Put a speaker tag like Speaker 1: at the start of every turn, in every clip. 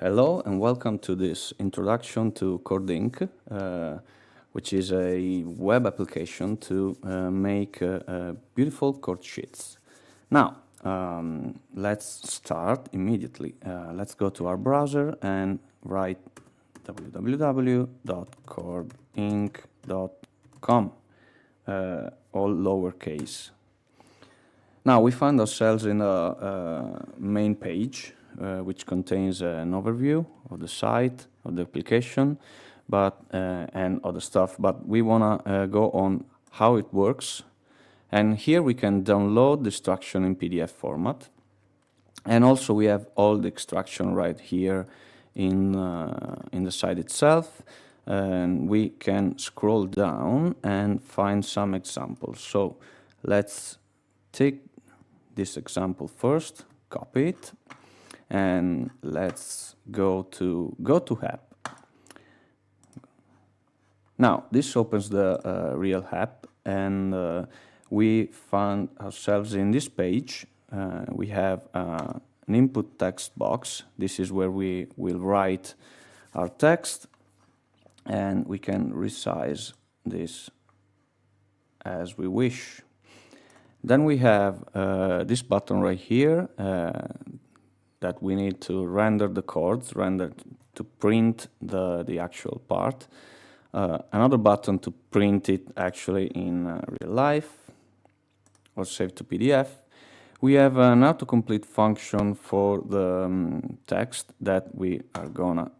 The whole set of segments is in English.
Speaker 1: Hello and welcome to this introduction to Chord which is a web application to make beautiful chord sheets. Now, let's start immediately. Let's go to our browser and write www.chordinc.com, all lowercase. Now we find ourselves in a main page which contains an overview of the site, of the application, and other stuff. But we want to go on how it works. And here we can download the extraction in PDF format. And also we have all the extraction right here in the site itself. And we can scroll down and find some examples. So let's take this example first, copy it, and let's go to app. Now this opens the real app, and we found ourselves in this page. We have an input text box. This is where we will write our text, and we can resize this as we wish. Then we have this button right here that we need to render the chords, to print the actual part. Another button to print it actually in real life or save to PDF. We have an autocomplete function for the text that we are gonna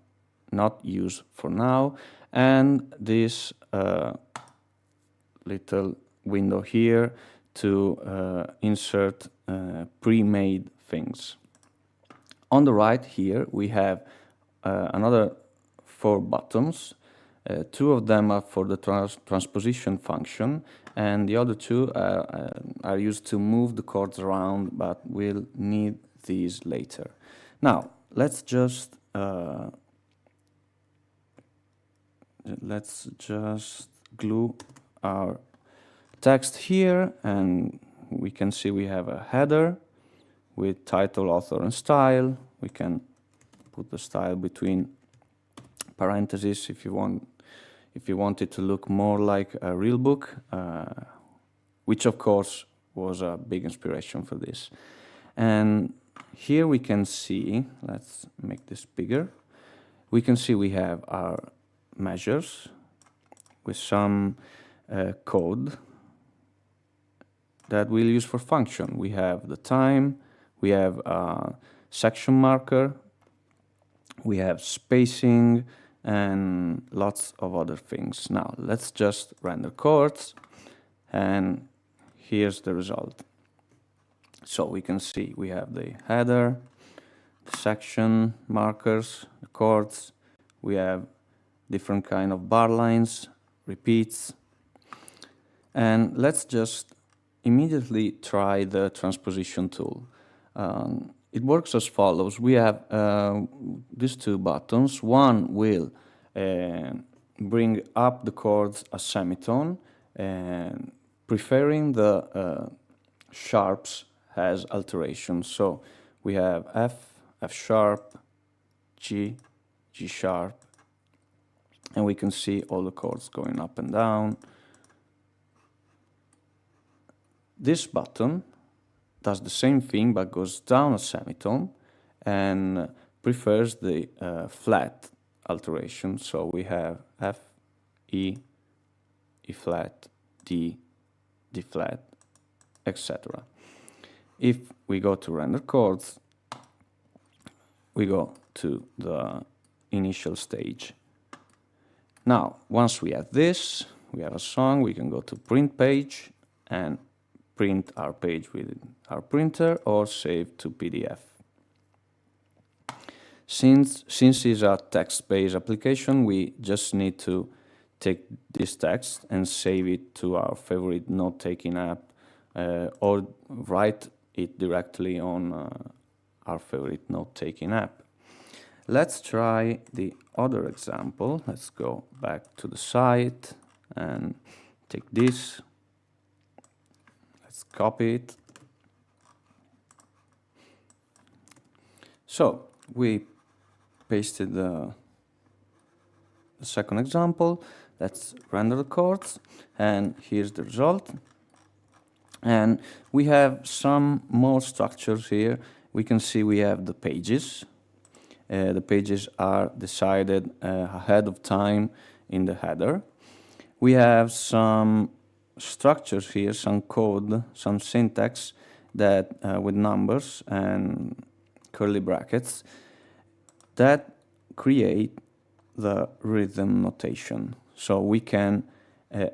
Speaker 1: not use for now, and this little window here to insert pre-made things. On the right here we have another 4 buttons. 2 of them are for the transposition function, and the other 2 are used to move the chords around, but we'll need these later. Now let's just glue our text here, and we can see we have a header with title, author, and style. We can put the style between parentheses if you want it to look more like a real book, which of course was a big inspiration for this. And here we can see, let's make this bigger, we can see we have our measures with some code that we'll use for function. We have the time, we have a section marker, we have spacing, and lots of other things. Now let's just render chords, and here's the result. So we can see we have the header, the section markers, the chords, we have different kind of bar lines, repeats, and let's just immediately try the transposition tool. It works as follows. We have these 2 buttons. One will bring up the chords a semitone, and preferring the sharps as alteration. So we have F, F sharp, G, G sharp, and we can see all the chords going up and down. This button does the same thing but goes down a semitone and prefers the flat alteration. So we have F, E, E flat, D, D flat, etc. If we go to render chords, we go to the initial stage. Now, once we have this, we have a song, we can go to print page and print our page with our printer or save to PDF. Since it's a text-based application, we just need to take this text and save it to our favorite note-taking app, or write it directly on our favorite note-taking app. Let's try the other example. Let's go back to the site and take this. Let's copy it. So we pasted the second example. Let's render the chords, and here's the result. And we have some more structures here. We can see we have the pages. The pages are decided ahead of time in the header. We have some structures here, some code, some syntax that with numbers and curly brackets that create the rhythm notation. So we can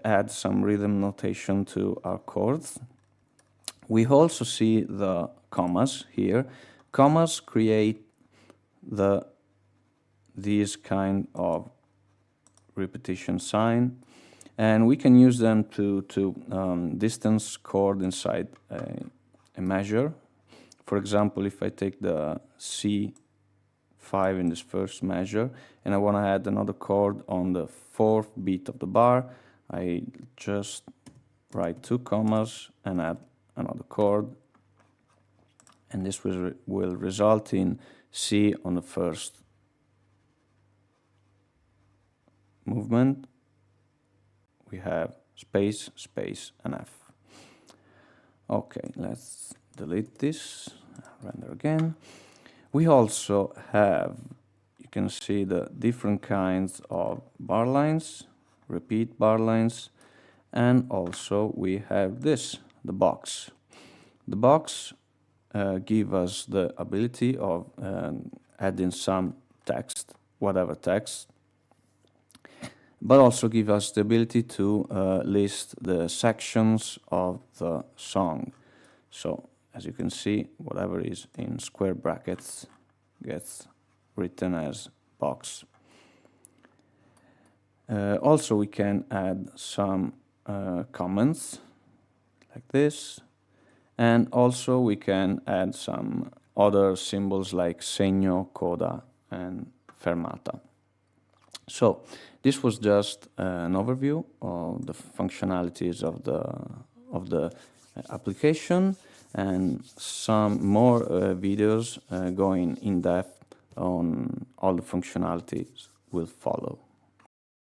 Speaker 1: add some rhythm notation to our chords. We also see the commas here. Commas create these kind of repetition sign, and we can use them to distance chord inside a measure. For example, if I take the C5 in this first measure and I want to add another chord on the fourth beat of the bar, I just write 2 commas and add another chord, and this will result in C on the first movement. We have space, space, and F. Okay, let's delete this, render again. We also have, you can see the different kinds of bar lines, repeat bar lines, and also we have this, the box. The box give us the ability of adding some text, whatever text, but also give us the ability to list the sections of the song. So as you can see, whatever is in square brackets gets written as box. Also we can add some comments like this, and also we can add some other symbols like segno, coda, and fermata. So this was just an overview of the functionalities of the application, and some more videos going in depth on all the functionalities will follow.